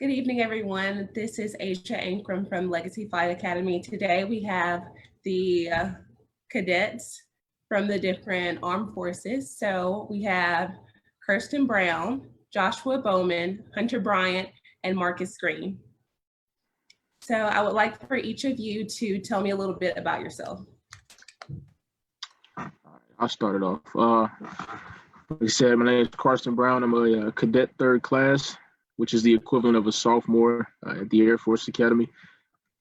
Good evening, everyone. This is Asia Ankrum from Legacy Flight Academy. Today we have the cadets from the different armed forces. So we have Kirsten Brown, Joshua Bowman, Hunter Bryant, and Marcus Green. So I would like for each of you to tell me a little bit about yourself. I'll start it off. Like I said, my name is Kirsten Brown. I'm a cadet third class, which is the equivalent of a sophomore at the Air Force Academy.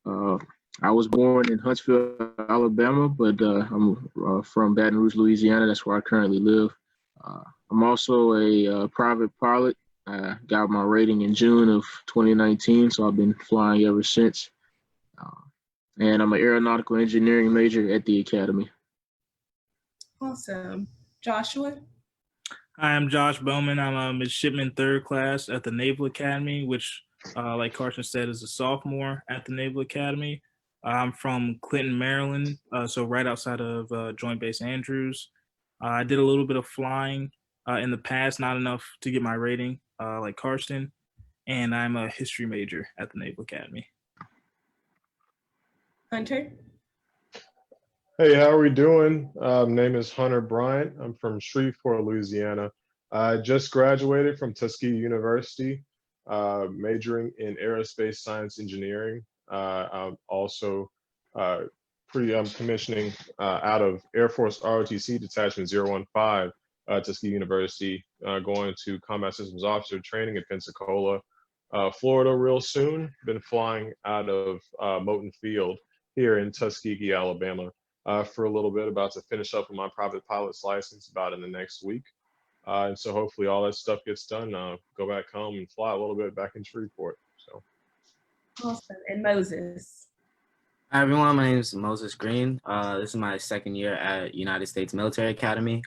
I was born in Huntsville, Alabama, but I'm from Baton Rouge, Louisiana. That's where I currently live. I'm also a private pilot. I got my rating in June of 2019, so I've been flying ever since. And I'm an aeronautical engineering major at the Academy. Awesome. Joshua? Hi, I'm Josh Bowman. I'm a midshipman third class at the Naval Academy, which, like Carson said, is a sophomore at the Naval Academy. I'm from Clinton, Maryland, so right outside of Joint Base Andrews. I did a little bit of flying in the past, not enough to get my rating like Karsten, and I'm a history major at the Naval Academy. Hunter? Hey, how are we doing? Name is Hunter Bryant. I'm from Shreveport, Louisiana. I just graduated from Tuskegee University, majoring in aerospace science engineering. I'm also commissioning out of Air Force ROTC Detachment 015, Tuskegee University, going to Combat Systems Officer training in Pensacola, Florida real soon. Been flying out of Moton Field here in Tuskegee, Alabama. For a little bit, about to finish up with my private pilot's license about in the next week. And so hopefully all that stuff gets done, go back home and fly a little bit back in Shreveport. So. Awesome. And Moses? Hi, everyone. My name is Moses Green. This is my second year at United States Military Academy,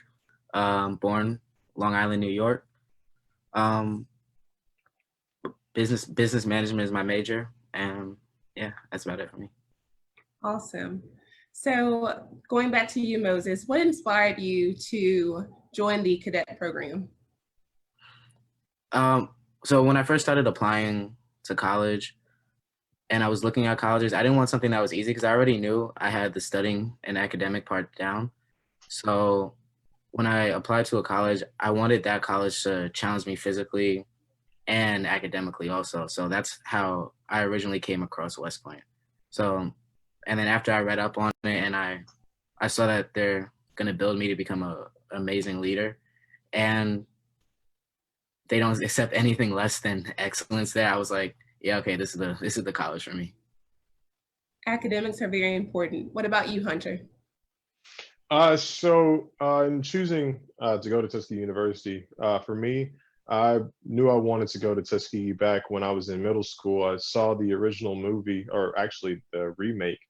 born Long Island, New York. Business management is my major. And yeah, that's about it for me. Awesome. So going back to you, Moses, what inspired you to join the cadet program? So when I first started applying to college and I was looking at colleges, I didn't want something that was easy because I already knew I had the studying and academic part down. So when I applied to a college, I wanted that college to challenge me physically and academically also. So that's how I originally came across West Point. And then after I read up on it and I saw that they're going to build me to become an amazing leader and they don't accept anything less than excellence there, I was like, yeah, okay, this is the college for me. Academics are very important. What about you, Hunter? In choosing to go to Tuskegee University, for me, I knew I wanted to go to Tuskegee back when I was in middle school. I saw the original movie, or actually the remake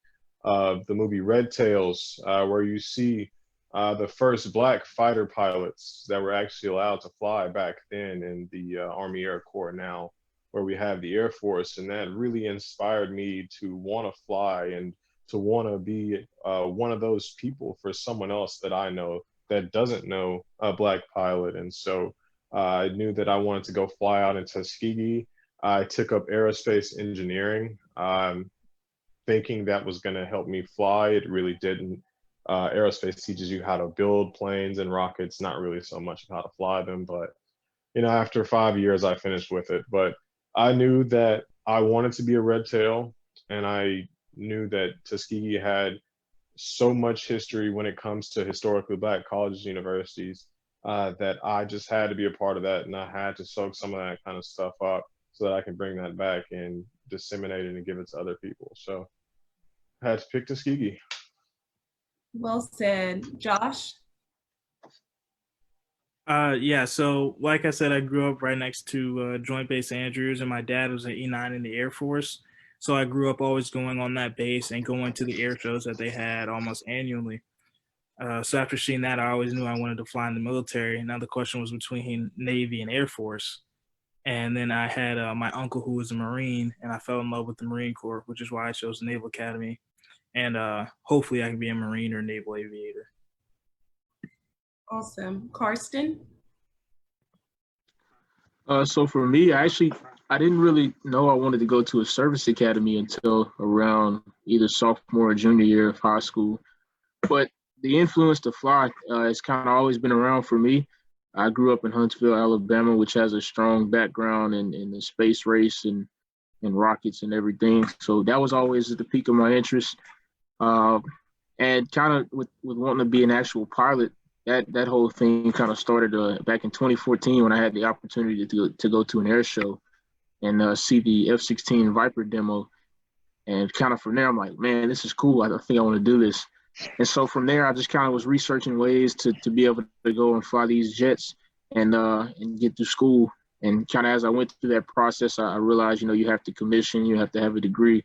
of the movie Red Tails, where you see the first Black fighter pilots that were actually allowed to fly back then in the Army Air Corps now, where we have the Air Force. And that really inspired me to want to fly and to want to be one of those people for someone else that I know that doesn't know a Black pilot. And so I knew that I wanted to go fly out in Tuskegee. I took up aerospace engineering, thinking that was going to help me fly. It really didn't. Aerospace teaches you how to build planes and rockets, not really so much of how to fly them. But, you know, after 5 years, I finished with it. But I knew that I wanted to be a red tail, and I knew that Tuskegee had so much history when it comes to historically Black colleges and universities, that I just had to be a part of that, and I had to soak some of that kind of stuff up so that I can bring that back and disseminate it and give it to other people. So I had to pick Tuskegee. Well said. Josh? Yeah, so like I said, I grew up right next to Joint Base Andrews, and my dad was an E9 in the Air Force. So I grew up always going on that base and going to the air shows that they had almost annually. So after seeing that, I always knew I wanted to fly in the military. Now the question was between Navy and Air Force. And then I had my uncle who was a Marine, and I fell in love with the Marine Corps, which is why I chose the Naval Academy. And hopefully I can be a Marine or Naval Aviator. Awesome. Karsten? So for me, I actually I didn't really know I wanted to go to a service academy until around either sophomore or junior year of high school. But the influence to fly has kind of always been around for me. I grew up in Huntsville, Alabama, which has a strong background in the space race and rockets and everything. So that was always at the peak of my interest. Uh, and kind of with wanting to be an actual pilot, that whole thing kind of started back in 2014 when I had the opportunity to go to an air show and see the F-16 Viper demo. And kind of from there, I'm like, man, this is cool. I think I want to do this. And so from there, I just kind of was researching ways to be able to go and fly these jets and get through school. And kind of as I went through that process, I realized, you have to commission, you have to have a degree.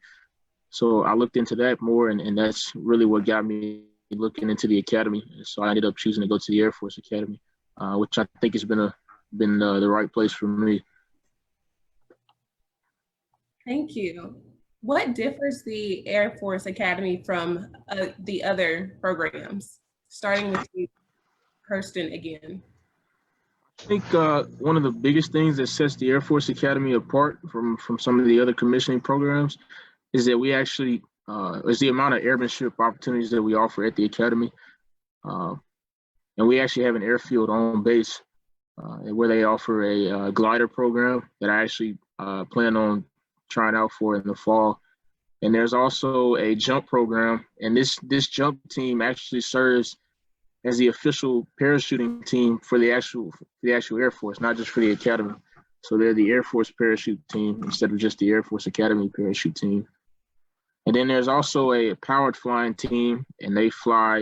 So I looked into that more, and that's really what got me looking into the academy. So I ended up choosing to go to the Air Force Academy, which I think has been the right place for me. Thank you. What differs the Air Force Academy from the other programs? Starting with you, Kirsten, again. I think one of the biggest things that sets the Air Force Academy apart from some of the other commissioning programs is that we actually is the amount of airmanship opportunities that we offer at the academy. And we actually have an airfield on base where they offer a glider program that I actually plan on trying out for in the fall. And there's also a jump program, and this jump team actually serves as the official parachuting team for the actual Air Force, not just for the academy. So they're the Air Force parachute team instead of just the Air Force Academy parachute team. And then there's also a powered flying team, and they fly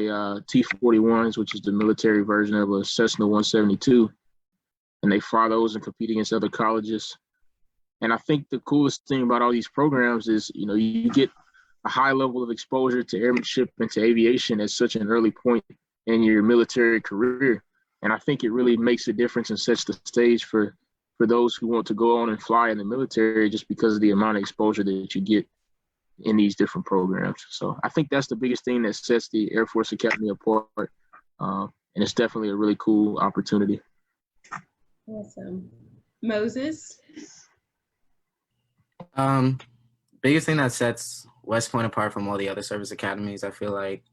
T-41s, which is the military version of a Cessna 172. And they fly those and compete against other colleges. And I think the coolest thing about all these programs is, you get a high level of exposure to airmanship and to aviation at such an early point in your military career. And I think it really makes a difference and sets the stage for those who want to go on and fly in the military just because of the amount of exposure that you get in these different programs. So I think that's the biggest thing that sets the Air Force Academy apart. And it's definitely a really cool opportunity. Awesome. Moses? Biggest thing that sets West Point apart from all the other service academies, I feel like,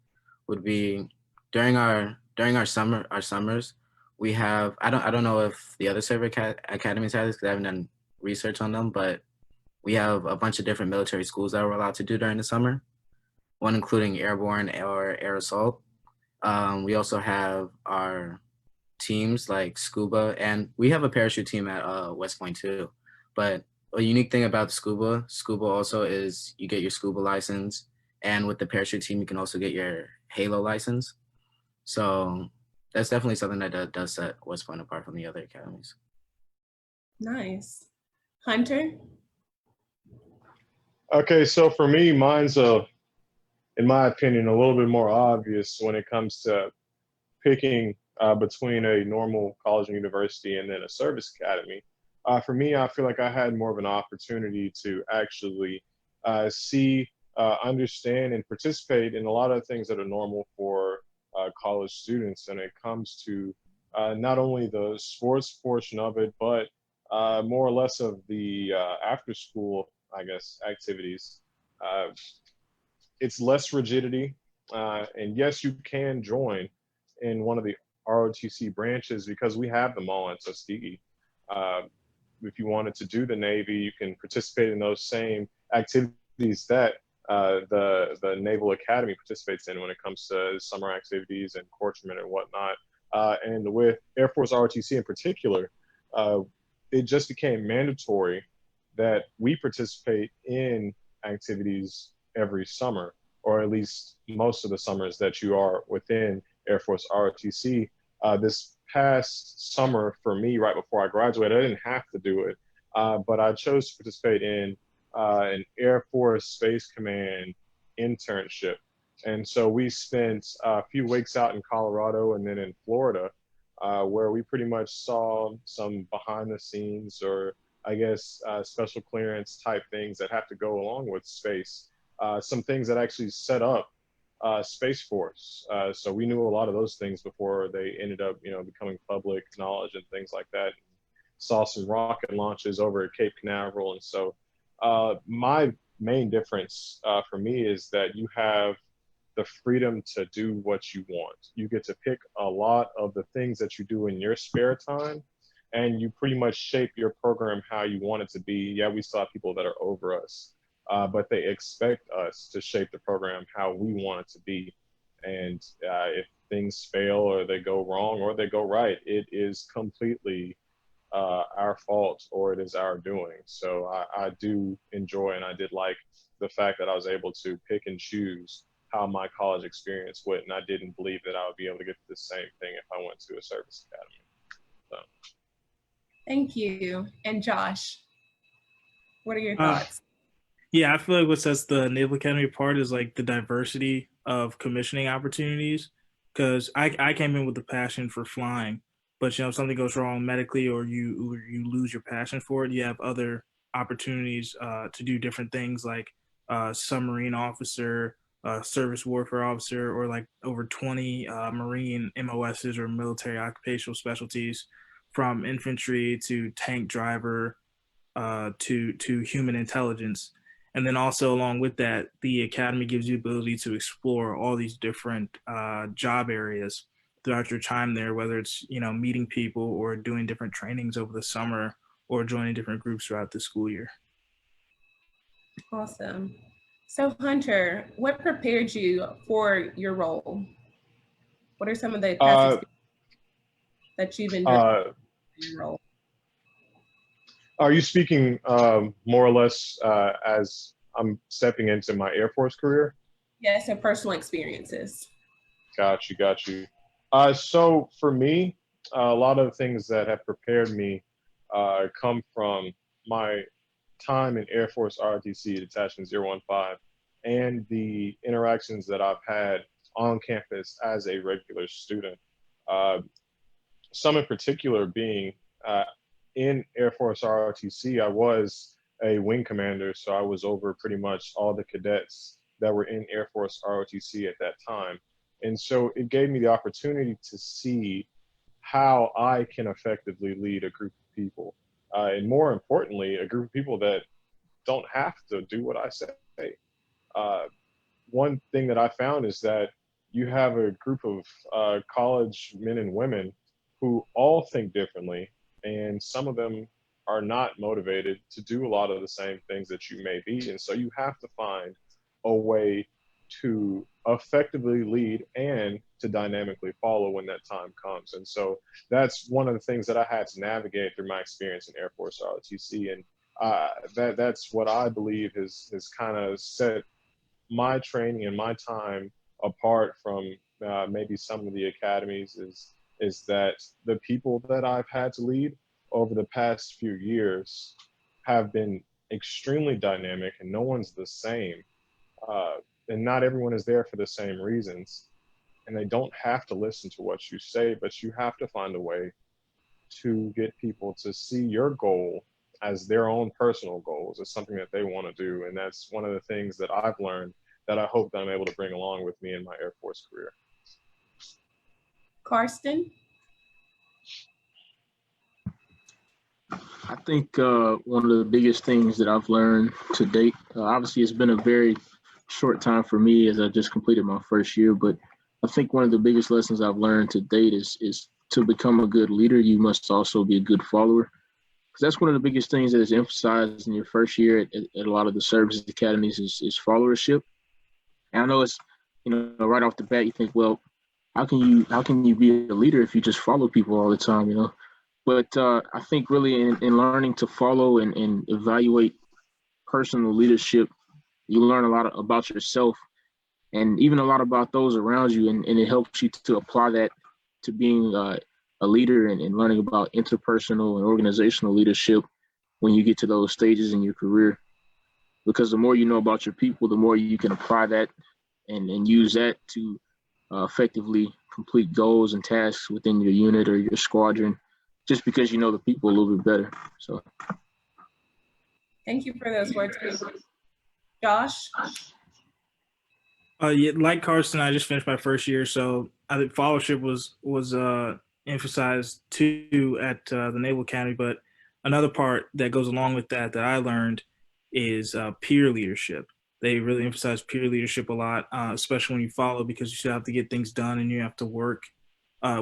would be during our summers, we have, I don't know if the other service academies have this because I haven't done research on them, but we have a bunch of different military schools that we're allowed to do during the summer, one including airborne or air assault. We also have our teams like scuba, and we have a parachute team at West Point too. But a unique thing about the scuba also is you get your scuba license, and with the parachute team, you can also get your Halo license. So that's definitely something that does set West Point apart from the other academies. Nice. Hunter? Okay, so for me, mine's in my opinion, a little bit more obvious when it comes to picking between a normal college and university and then a service academy. For me, I feel like I had more of an opportunity to actually see, understand, and participate in a lot of things that are normal for college students. And it comes to not only the sports portion of it, but more or less of the after school, I guess, activities. It's less rigidity. And yes, you can join in one of the ROTC branches because we have them all at Tuskegee. If you wanted to do the Navy, you can participate in those same activities that the Naval Academy participates in when it comes to summer activities and courtship and whatnot. And with Air Force ROTC in particular, it just became mandatory that we participate in activities every summer, or at least most of the summers that you are within Air Force ROTC. This past summer for me, right before I graduated, I didn't have to do it, but I chose to participate in an Air Force Space Command internship. And so we spent a few weeks out in Colorado and then in Florida, where we pretty much saw some behind the scenes, or I guess special clearance type things that have to go along with space. Some things that actually set up Space Force. So we knew a lot of those things before they ended up, becoming public knowledge and things like that. saw some rocket launches over at Cape Canaveral. And so my main difference for me is that you have the freedom to do what you want. You get to pick a lot of the things that you do in your spare time, and you pretty much shape your program how you want it to be. Yeah, we still have people that are over us, but they expect us to shape the program how we want it to be. And if things fail or they go wrong or they go right, it is completely our fault or it is our doing. So I do enjoy, and I did like the fact that I was able to pick and choose how my college experience went, and I didn't believe that I would be able to get the same thing if I went to a service academy. So. Thank you. And Josh, what are your thoughts? Yeah, I feel like what sets the Naval Academy apart is like the diversity of commissioning opportunities. Because I came in with a passion for flying, but if something goes wrong medically or you lose your passion for it, you have other opportunities to do different things like submarine officer, service warfare officer, or like over 20 Marine MOSs or military occupational specialties, from infantry to tank driver to human intelligence. And then also along with that, the academy gives you the ability to explore all these different job areas throughout your time there, whether it's meeting people or doing different trainings over the summer or joining different groups throughout the school year. Awesome. So Hunter, what prepared you for your role? What are some of the past experiences that you've been doing in your role? Are you speaking more or less as I'm stepping into my Air Force career? Yes, and personal experiences. Got you. So for me, a lot of the things that have prepared me come from my time in Air Force ROTC Detachment 015 and the interactions that I've had on campus as a regular student. Some in particular being in Air Force ROTC, I was a wing commander, so I was over pretty much all the cadets that were in Air Force ROTC at that time. And so it gave me the opportunity to see how I can effectively lead a group of people. And more importantly, a group of people that don't have to do what I say. One thing that I found is that you have a group of college men and women who all think differently, and some of them are not motivated to do a lot of the same things that you may be. And so you have to find a way to effectively lead and to dynamically follow when that time comes. And so that's one of the things that I had to navigate through my experience in Air Force ROTC. And that's what I believe has kind of set my training and my time apart from maybe some of the academies is that the people that I've had to lead over the past few years have been extremely dynamic, and no one's the same. And not everyone is there for the same reasons. And they don't have to listen to what you say, but you have to find a way to get people to see your goal as their own personal goals, as something that they want to do. And that's one of the things that I've learned that I hope that I'm able to bring along with me in my Air Force career. Karsten? I think one of the biggest things that I've learned to date, obviously it's been a very short time for me as I just completed my first year, but I think one of the biggest lessons I've learned to date is to become a good leader, you must also be a good follower. Because that's one of the biggest things that is emphasized in your first year at a lot of the service academies is followership. And I know it's, right off the bat, you think, well, how can you be a leader if you just follow people all the time, But I think really in learning to follow and evaluate personal leadership, you learn a lot about yourself and even a lot about those around you. And it helps you to apply that to being a leader and learning about interpersonal and organizational leadership when you get to those stages in your career. Because the more you know about your people, the more you can apply that and use that to effectively complete goals and tasks within your unit or your squadron, just because you know the people a little bit better. So Thank you for those words. Josh? Yeah, like Karsten, I just finished my first year, so I think followership was emphasized too at the Naval Academy. But another part that goes along with that I learned is peer leadership. They really emphasize peer leadership a lot, especially when you follow, because you still have to get things done and you have to work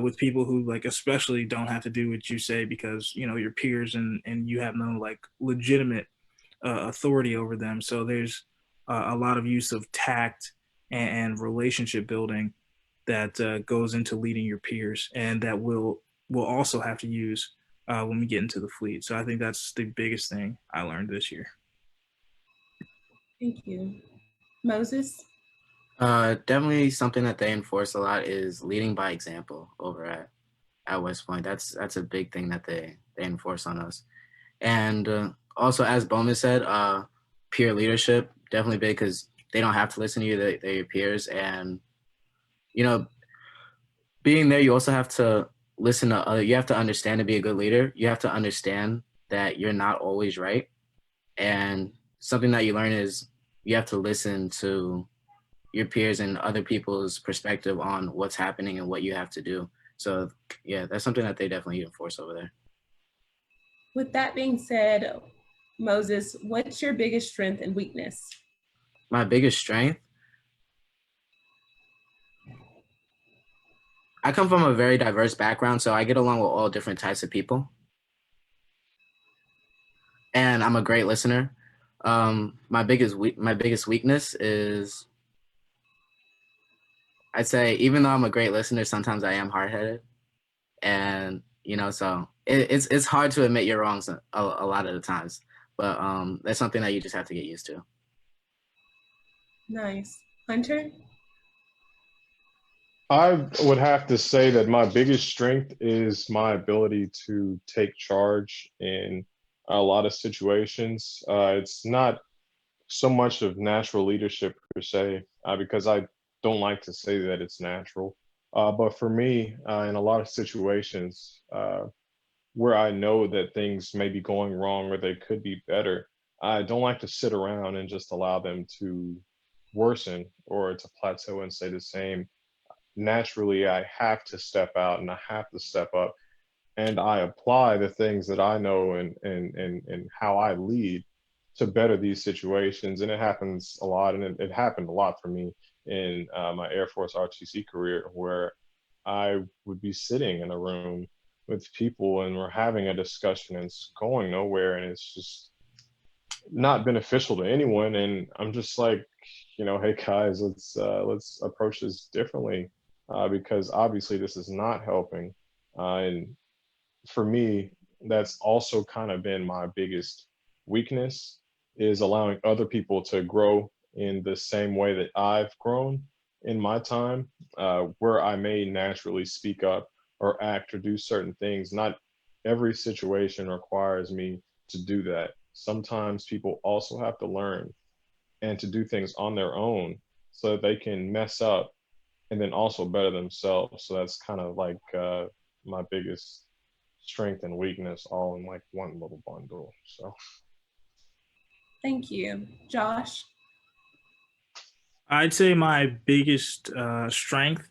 with people who like especially don't have to do what you say because you know your peers and you have no like legitimate authority over them. So there's a lot of use of tact and relationship building that goes into leading your peers, and that we'll also have to use when we get into the fleet. So I think that's the biggest thing I learned this year. Thank you. Moses? Definitely something that they enforce a lot is leading by example over at West Point. That's a big thing that they enforce on us. And also, as Bowman said, peer leadership, definitely big because they don't have to listen to you, they're your peers. And, you know, being there, you also have to listen to other, you have to understand to be a good leader. You have to understand that you're not always right. And something that you learn is you have to listen to your peers and other people's perspective on what's happening and what you have to do. So yeah, that's something that they definitely enforce over there. With that being said, Moses, what's your biggest strength and weakness? My biggest strength? I come from a very diverse background, so I get along with all different types of people. And I'm a great listener. My biggest weakness is, I'd say, even though I'm a great listener, sometimes I am hard-headed. And, you know, so it's hard to admit you're wrong a lot of the times. But that's something that you just have to get used to. Nice. Hunter? I would have to say that my biggest strength is my ability to take charge in a lot of situations. It's not so much of natural leadership per se, because I don't like to say that it's natural. But for me, in a lot of situations where I know that things may be going wrong or they could be better, I don't like to sit around and just allow them to worsen or to plateau and stay the same. Naturally, I have to step out and I have to step up, and I apply the things that I know and how I lead to better these situations. And it happens a lot, and it happened a lot for me in my Air Force ROTC career, where I would be sitting in a room with people and we're having a discussion and it's going nowhere and it's just not beneficial to anyone. And I'm just like, you know, hey guys, let's approach this differently, because obviously this is not helping. And for me, that's also kind of been my biggest weakness, is allowing other people to grow in the same way that I've grown in my time, where I may naturally speak up or act or do certain things. Not every situation requires me to do that. Sometimes people also have to learn and to do things on their own so that they can mess up and then also better themselves. So that's kind of like my biggest strength and weakness all in like one little bundle. So Thank you. Josh? I'd say my biggest strength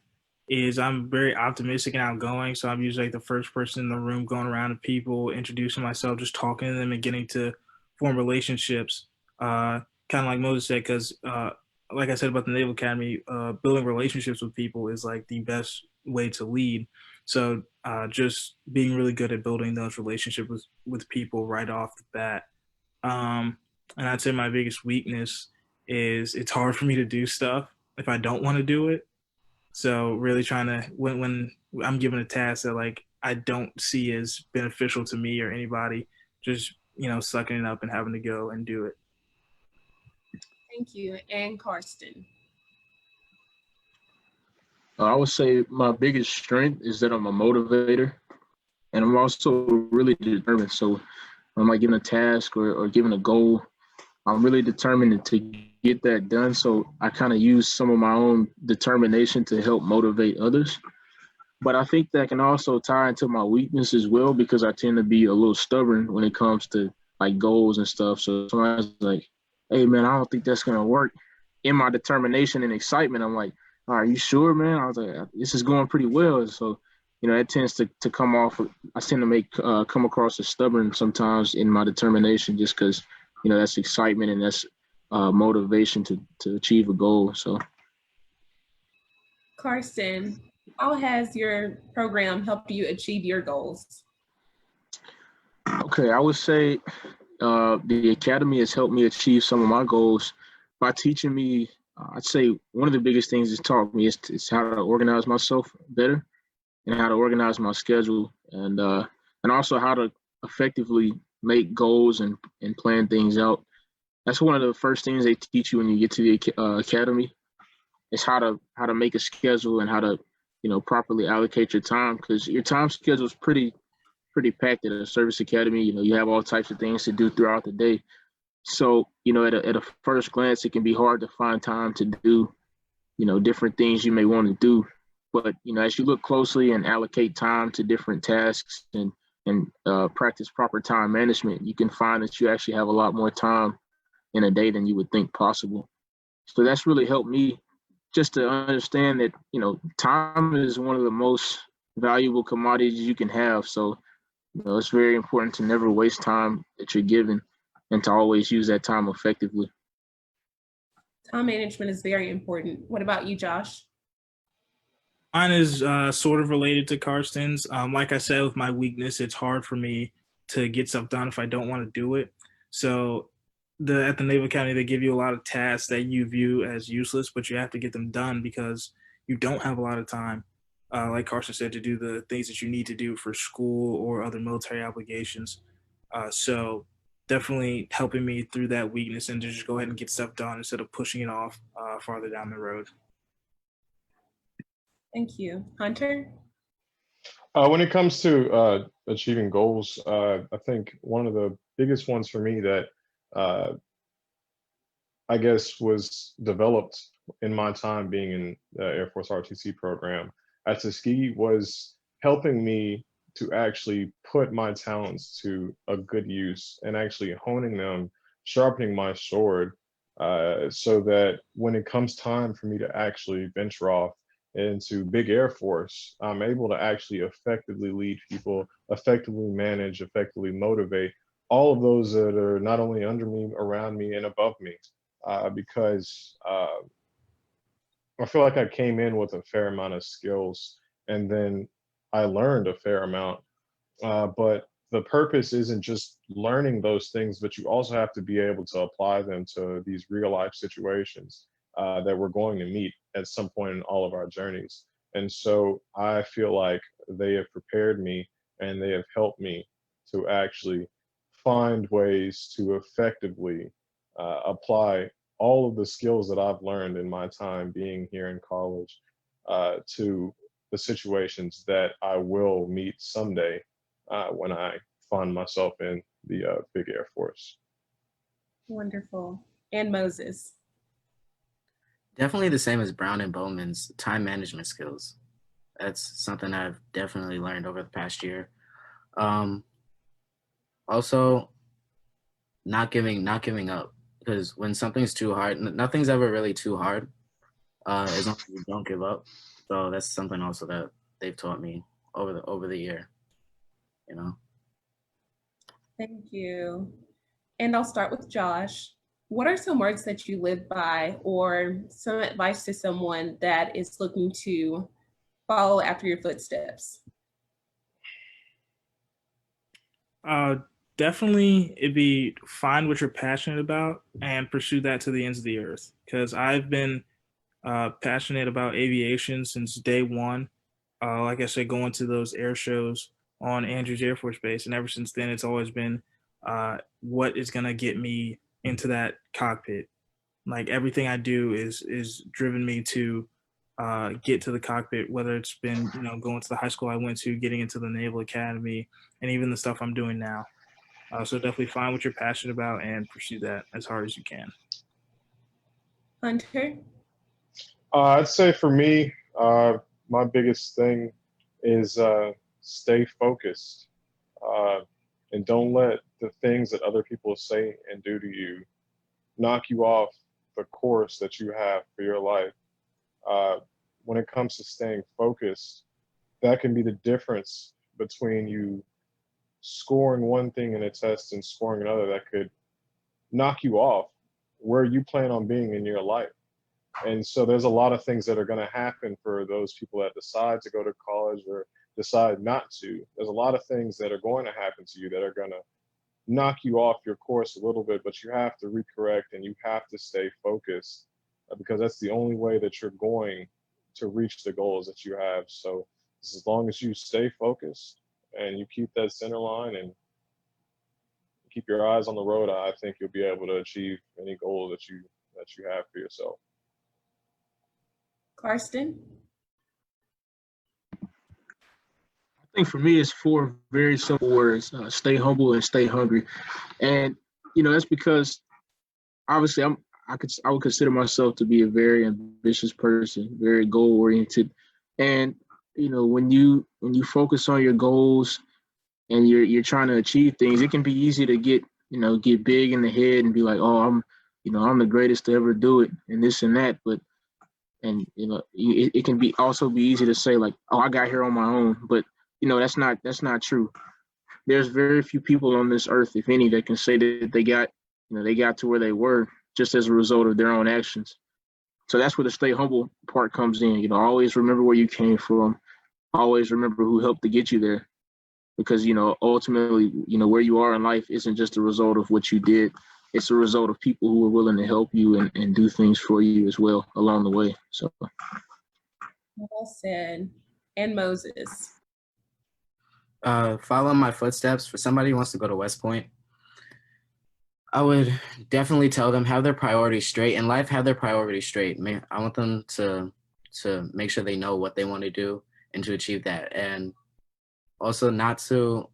is I'm very optimistic and outgoing. So I'm usually like the first person in the room, going around to people, introducing myself, just talking to them and getting to form relationships. Kind of like Moses said, because like I said about the Naval Academy, building relationships with people is like the best way to lead. So just being really good at building those relationships with people right off the bat. And I'd say my biggest weakness is it's hard for me to do stuff if I don't want to do it. So really trying to, when I'm given a task that like I don't see as beneficial to me or anybody, just, you know, sucking it up and having to go and do it. Thank you. And Karsten? I would say my biggest strength is that I'm a motivator, and I'm also really determined. So I'm like given a task or given a goal, I'm really determined to get that done. So I kind of use some of my own determination to help motivate others. But I think that can also tie into my weakness as well, because I tend to be a little stubborn when it comes to like goals and stuff. So somebody's like, hey man, I don't think that's gonna work. In my determination and excitement, I'm like, are you sure, man? I was like, this is going pretty well. So, you know, it tends to come off I tend to come across as stubborn sometimes in my determination, just because that's excitement and that's motivation to achieve a goal. So, Carson, how has your program helped you achieve your goals? okay, I would say the academy has helped me achieve some of my goals by teaching me. I'd say one of the biggest things it's taught me is how to organize myself better and how to organize my schedule, and also how to effectively make goals and plan things out. That's one of the first things they teach you when you get to the academy, is how to make a schedule and how to properly allocate your time, because your time schedule is pretty packed at a service academy. You have all types of things to do throughout the day. So at a first glance, it can be hard to find time to do different things you may want to do. But as you look closely and allocate time to different tasks and practice proper time management, you can find that you actually have a lot more time in a day than you would think possible. So that's really helped me just to understand that time is one of the most valuable commodities you can have. So it's very important to never waste time that you're given and to always use that time effectively. Time management is very important. What about you, Josh? Mine is sort of related to Karsten's. Like I said, with my weakness, it's hard for me to get stuff done if I don't want to do it. So at the Naval Academy, they give you a lot of tasks that you view as useless, but you have to get them done because you don't have a lot of time, like Carson said, to do the things that you need to do for school or other military obligations. So definitely helping me through that weakness and to just go ahead and get stuff done instead of pushing it off farther down the road. Thank you. Hunter? When it comes to achieving goals, I think one of the biggest ones for me that I guess was developed in my time being in the Air Force ROTC program at Tuskegee was helping me to actually put my talents to a good use and actually honing them, sharpening my sword, so that when it comes time for me to actually venture off into big Air Force, I'm able to actually effectively lead people, effectively manage, effectively motivate all of those that are not only under me, around me, and above me, because I feel like I came in with a fair amount of skills, and then I learned a fair amount. But the purpose isn't just learning those things, but you also have to be able to apply them to these real life situations that we're going to meet at some point in all of our journeys. And so I feel like they have prepared me and they have helped me to actually find ways to effectively apply all of the skills that I've learned in my time being here in college to the situations that I will meet someday when I find myself in the big Air Force. Wonderful. And Moses? Definitely the same as Brown and Bowman's time management skills. That's something I've definitely learned over the past year. Also, not giving up, because when something's too hard, nothing's ever really too hard, as long as you don't give up. So that's something also that they've taught me over the year. Thank you. And I'll start with Josh. What are some words that you live by or some advice to someone that is looking to follow after your footsteps? Definitely it'd be find what you're passionate about and pursue that to the ends of the earth, because I've been passionate about aviation since day one. Like I said, going to those air shows on Andrews Air Force Base, and ever since then it's always been what is going to get me into that cockpit. Like everything I do is driven me to get to the cockpit, whether it's been going to the high school I went to, getting into the Naval Academy, and even the stuff I'm doing now. So definitely find what you're passionate about and pursue that as hard as you can. Hunter? I'd say for me, my biggest thing is stay focused and don't let the things that other people say and do to you knock you off the course that you have for your life. When it comes to staying focused, that can be the difference between you scoring one thing in a test and scoring another that could knock you off where you plan on being in your life. And so there's a lot of things that are going to happen for those people that decide to go to college or decide not to. There's a lot of things that are going to happen to you that are going to knock you off your course a little bit, but you have to recorrect and you have to stay focused because that's the only way that you're going to reach the goals that you have. So as long as you stay focused and you keep that center line and keep your eyes on the road, I think you'll be able to achieve any goal that you have for yourself. Karsten? I think for me, it's 4 very simple words: stay humble and stay hungry. And that's because obviously I would consider myself to be a very ambitious person, very goal oriented. And when you focus on your goals and you're trying to achieve things, it can be easy to get big in the head and be like, oh, I'm the greatest to ever do it and this and that. But it can also be easy to say like, oh, I got here on my own. But that's not true. There's very few people on this earth, if any, that can say that they got to where they were just as a result of their own actions. So that's where the stay humble part comes in. Always remember where you came from. Always remember who helped to get you there. Because, ultimately, where you are in life isn't just a result of what you did. It's a result of people who are willing to help you and do things for you as well along the way. So. Well said. And Moses? Follow my footsteps. For somebody who wants to go to West Point, I would definitely tell them have their priorities straight. In life, have their priorities straight. I want them to make sure they know what they want to do and to achieve that. And also not to,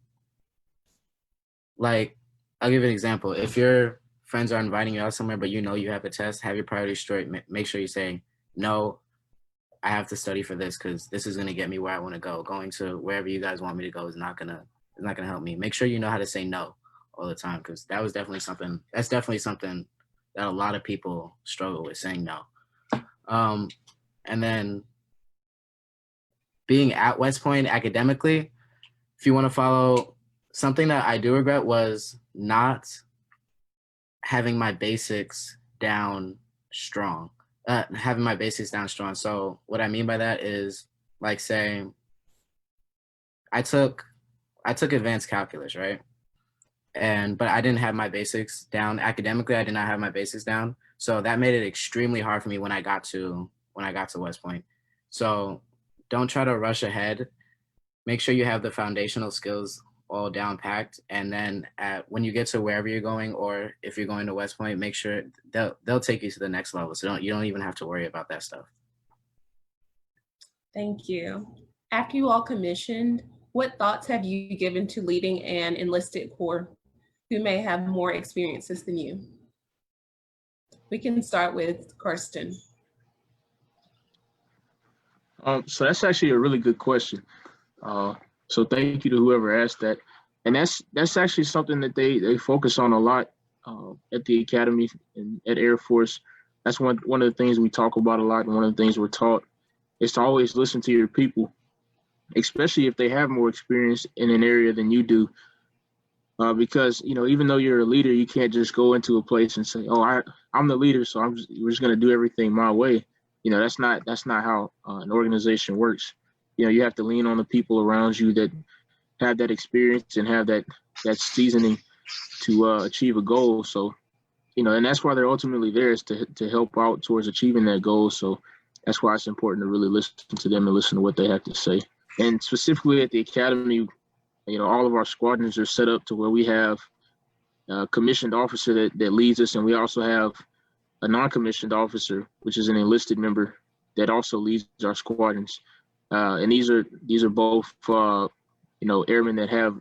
like, I'll give you an example. If your friends are inviting you out somewhere, but you have a test, have your priorities straight. Make sure you say, no, I have to study for this because this is going to get me where I want to go. Going to wherever you guys want me to go is not going to help me. Make sure you know how to say no all the time, because that's definitely something that a lot of people struggle with, saying no. And then being at West Point academically, if you want to follow, something that I do regret was not having my basics down strong. So what I mean by that is, like, saying I took advanced calculus, right? But I didn't have my basics down academically. I did not have my basics down, so that made it extremely hard for me when I got to West Point. So don't try to rush ahead. Make sure you have the foundational skills all down packed, and then when you get to wherever you're going, or if you're going to West Point, make sure they'll take you to the next level. So you don't even have to worry about that stuff. Thank you. After you all commissioned, what thoughts have you given to leading an enlisted corps who may have more experiences than you? We can start with Karsten. So that's actually a really good question. So thank you to whoever asked that. And that's actually something that they focus on a lot at the Academy and at Air Force. That's one of the things we talk about a lot, and one of the things we're taught is to always listen to your people, especially if they have more experience in an area than you do. Because, even though you're a leader, you can't just go into a place and say, oh, I'm the leader, so we're just going to do everything my way. That's not how an organization works. You have to lean on the people around you that have that experience and have that seasoning to achieve a goal. So, and that's why they're ultimately there, is to help out towards achieving that goal. So that's why it's important to really listen to them and listen to what they have to say. And specifically at the Academy, all of our squadrons are set up to where we have a commissioned officer that leads us, and we also have a non-commissioned officer, which is an enlisted member that also leads our squadrons. And these are both airmen that have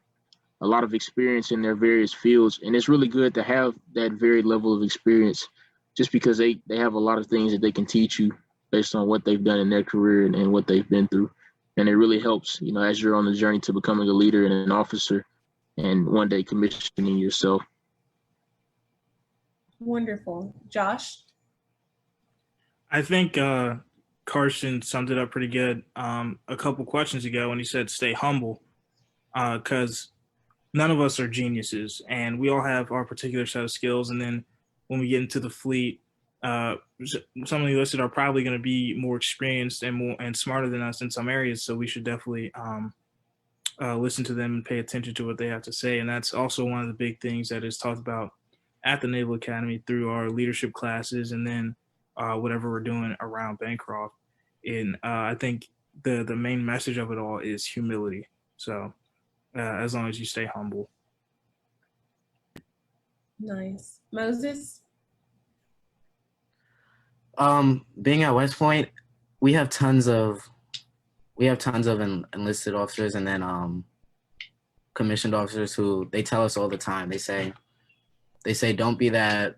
a lot of experience in their various fields, and it's really good to have that varied level of experience, just because they have a lot of things that they can teach you based on what they've done in their career and what they've been through. And it really helps, as you're on the journey to becoming a leader and an officer, and one day commissioning yourself. Wonderful. Josh? I think Karsten summed it up pretty good a couple questions ago when he said stay humble. because none of us are geniuses, and we all have our particular set of skills. And then when we get into the fleet, some of the enlisted are probably going to be more experienced and smarter than us in some areas. So we should definitely listen to them and pay attention to what they have to say. And that's also one of the big things that is talked about at the Naval Academy through our leadership classes, and then whatever we're doing around Bancroft. And I think the main message of it all is humility. So as long as you stay humble. Nice. Moses? Being at West Point, we have tons of enlisted officers, and then commissioned officers who they tell us all the time. They say don't be that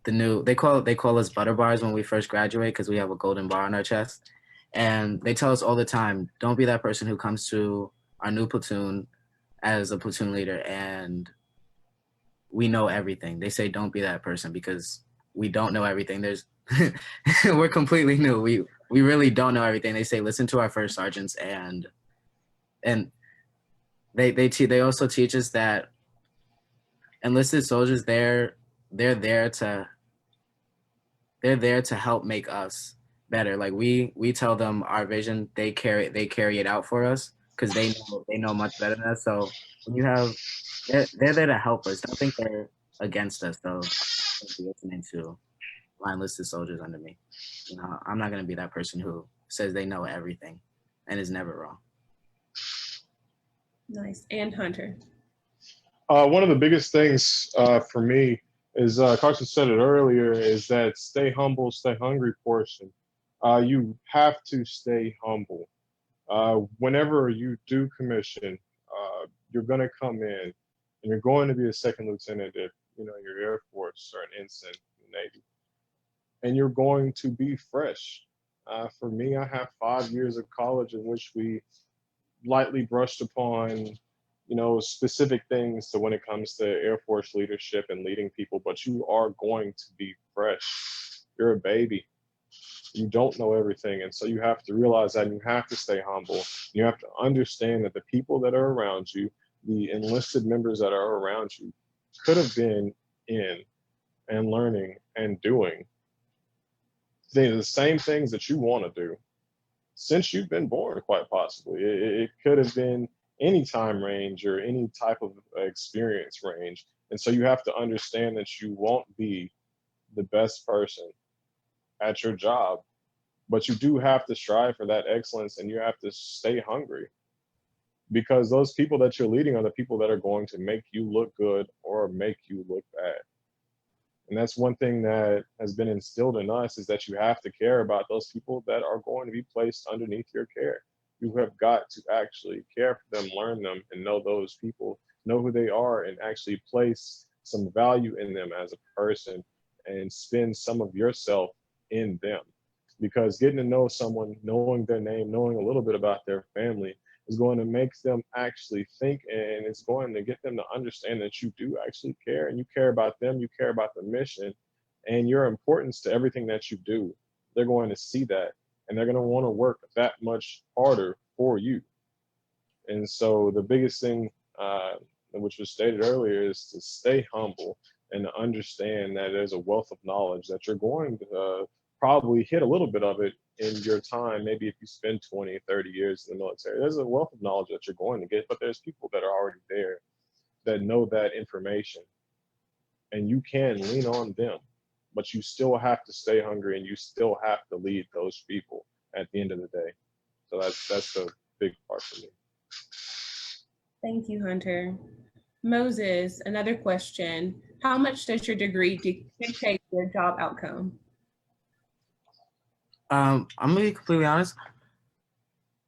they call us butter bars when we first graduate, because we have a golden bar on our chest. And they tell us all the time, don't be that person who comes to our new platoon as a platoon leader and we know everything. They say don't be that person, because we don't know everything. We're completely new. We really don't know everything. They say listen to our first sergeants, and they also teach us that enlisted soldiers, they're there to help make us better. Like we tell them our vision, they carry it out for us, because they know much better than us. So when they're there to help us. Don't think they're against us, though. Be listening to my enlisted soldiers under me. I'm not gonna be that person who says they know everything and is never wrong. Nice. And Hunter? One of the biggest things for me is, Carson said it earlier, is that stay humble, stay hungry portion. You have to stay humble. Whenever you do commission, you're going to come in and you're going to be a second lieutenant if your Air Force, or an ensign in the Navy, and you're going to be fresh. For me, I have 5 years of college in which we lightly brushed upon specific things to when it comes to Air Force leadership and leading people, but you are going to be fresh. You're a baby. You don't know everything. And so you have to realize that, and you have to stay humble. You have to understand that the people that are around you, the enlisted members that are around you, could have been in and learning and doing the same things that you want to do since you've been born, quite possibly. It could have been any time range or any type of experience range. And so you have to understand that you won't be the best person at your job, but you do have to strive for that excellence, and you have to stay hungry, because those people that you're leading are the people that are going to make you look good or make you look bad. And that's one thing that has been instilled in us, is that you have to care about those people that are going to be placed underneath your care. You have got to actually care for them, learn them, and know those people, know who they are, and actually place some value in them as a person and spend some of yourself in them. Because getting to know someone, knowing their name, knowing a little bit about their family is going to make them actually think, and it's going to get them to understand that you do actually care, and you care about them, you care about the mission, and your importance to everything that you do. They're going to see that, and they're going to want to work that much harder for you. And so the biggest thing, which was stated earlier, is to stay humble and to understand that there's a wealth of knowledge that you're going to probably hit a little bit of it in your time. Maybe if you spend 20, 30 years in the military, there's a wealth of knowledge that you're going to get, but there's people that are already there that know that information, and you can lean on them, but you still have to stay hungry, and you still have to lead those people at the end of the day. So that's the big part for me. Thank you, Hunter. Moses, another question. How much does your degree dictate your job outcome? I'm gonna be completely honest.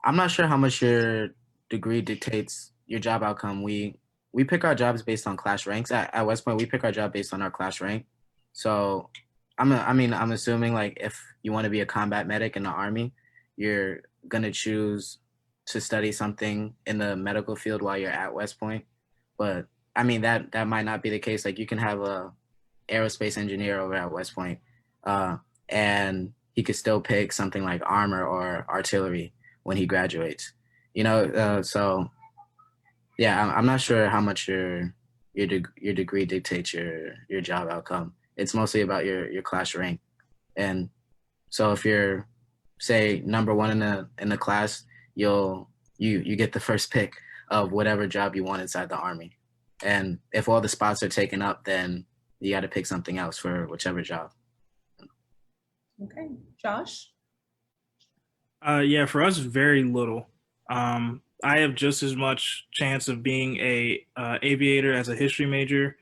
I'm not sure how much your degree dictates your job outcome. We pick our jobs based on class ranks. At West Point, we pick our job based on our class rank. So I'm assuming, like, if you want to be a combat medic in the Army, you're gonna choose to study something in the medical field while you're at West Point. But I mean, that might not be the case. Like, you can have a aerospace engineer over at West Point, and he could still pick something like armor or artillery when he graduates. So Yeah, I'm not sure how much your degree dictates your job outcome. It's mostly about your class rank. And so if you're, say, number one in the class, you get the first pick of whatever job you want inside the Army. And if all the spots are taken up, then you got to pick something else for whichever job. Okay, Josh? Yeah, for us, very little. I have just as much chance of being a aviator as a history major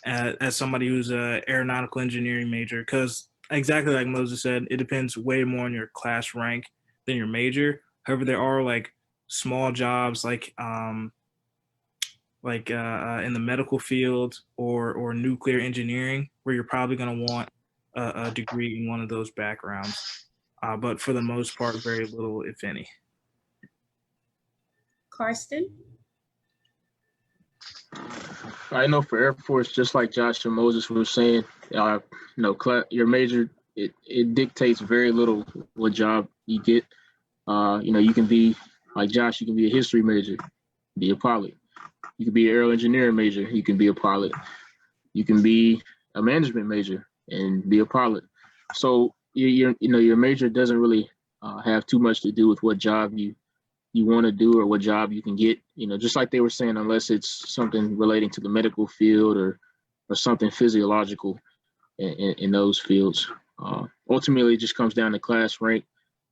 as somebody who's a aeronautical engineering major, because exactly like Moses said, it depends way more on your class rank than your major. However, there are like small jobs in the medical field or nuclear engineering where you're probably going to want a degree in one of those backgrounds. But for the most part, very little, if any. Karsten? I know for Air Force, just like Josh and Moses were saying, your major, it dictates very little what job you get. You can be, like Josh, you can be a history major, be a pilot. You can be an aero engineering major, you can be a pilot. You can be a management major and be a pilot. So your major doesn't really have too much to do with what job you want to do or what job you can get. Just like they were saying, unless it's something relating to the medical field or something physiological in those fields. Ultimately, it just comes down to class rank.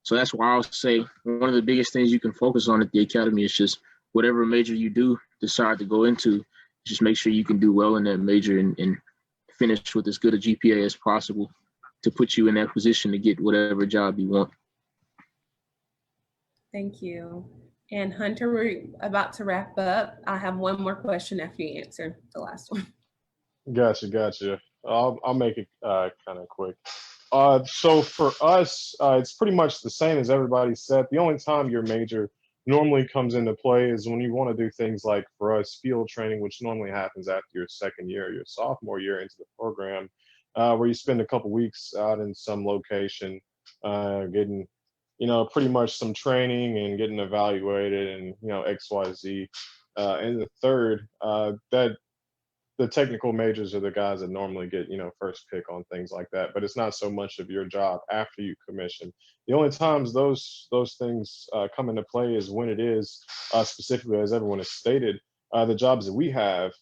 So that's why I'll say one of the biggest things you can focus on at the academy is just whatever major you do decide to go into, just make sure you can do well in that major and finish with as good a GPA as possible to put you in that position to get whatever job you want. Thank you. And Hunter, we're about to wrap up. I have one more question after you answer the last one. Gotcha. I'll make it kind of quick. So for us, it's pretty much the same as everybody said. The only time your major normally comes into play is when you want to do things like, for us, field training, which normally happens after your second year, your sophomore year into the program, where you spend a couple weeks out in some location, getting, pretty much some training and getting evaluated and, XYZ. And the third, that the technical majors are the guys that normally get, first pick on things like that. But it's not so much of your job after you commission. The only times those things come into play is when it is specifically, as everyone has stated, the jobs that we have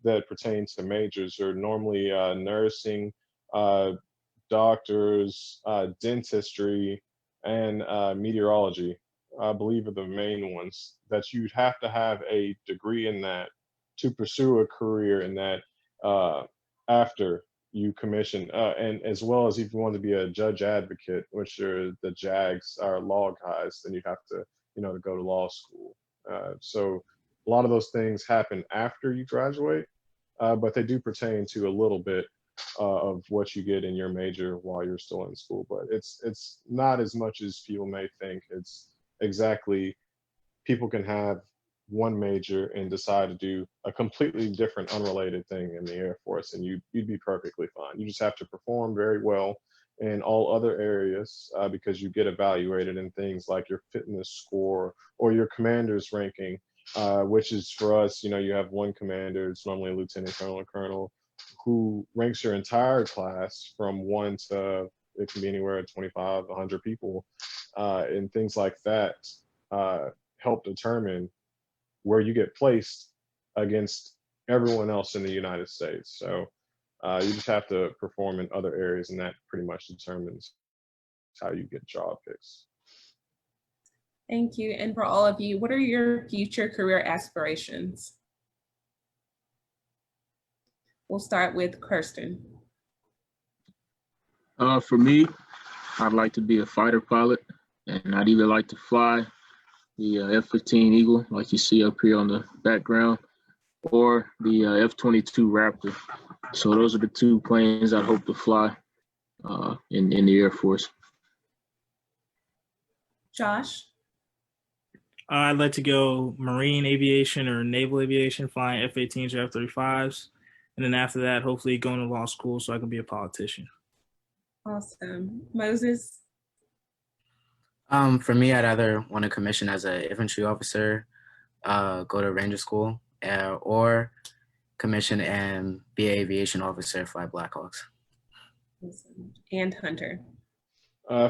that pertain to majors are normally nursing, doctors, dentistry, and meteorology. I believe are the main ones that you'd have to have a degree in that to pursue a career in that after you commission, and as well as if you want to be a judge advocate, which are the JAGs, are law guys, then you have to, to go to law school. So a lot of those things happen after you graduate, but they do pertain to a little bit of what you get in your major while you're still in school. But it's not as much as people may think. It's exactly, people can have one major and decide to do a completely different, unrelated thing in the Air Force, and you'd be perfectly fine. You just have to perform very well in all other areas because you get evaluated in things like your fitness score or your commander's ranking, which is for us, you have one commander, it's normally a lieutenant colonel or colonel, who ranks your entire class from 1 to, it can be anywhere 25, 100 people, and things like that help determine where you get placed against everyone else in the United States. So you just have to perform in other areas, and that pretty much determines how you get job picks. Thank you. And for all of you, what are your future career aspirations? We'll start with Kirsten. For me, I'd like to be a fighter pilot, and I'd either like to fly the F-15 Eagle, like you see up here on the background, or the F-22 Raptor. So those are the two planes I hope to fly in the Air Force. Josh? I'd like to go Marine aviation or naval aviation, flying F-18s or F-35s. And then after that, hopefully going to law school so I can be a politician. Awesome. Moses? For me, I'd either want to commission as an infantry officer go to Ranger School, or commission and be an aviation officer, fly Blackhawks. Awesome. And Hunter.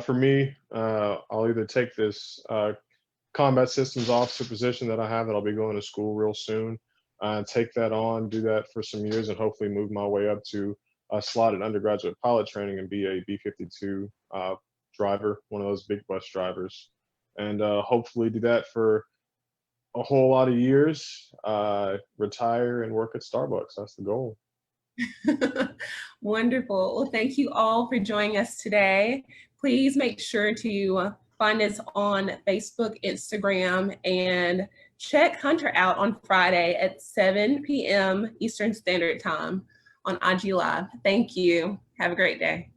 For me, I'll either take this combat systems officer position that I have that I'll be going to school real soon, take that on, do that for some years, and hopefully move my way up to a slot in undergraduate pilot training and be a B-52 driver, one of those big bus drivers, and hopefully do that for a whole lot of years, retire and work at Starbucks. That's the goal. Wonderful. Well, thank you all for joining us today. Please make sure to find us on Facebook, Instagram, and check Hunter out on Friday at 7 p.m. Eastern Standard Time on IG Live. Thank you. Have a great day.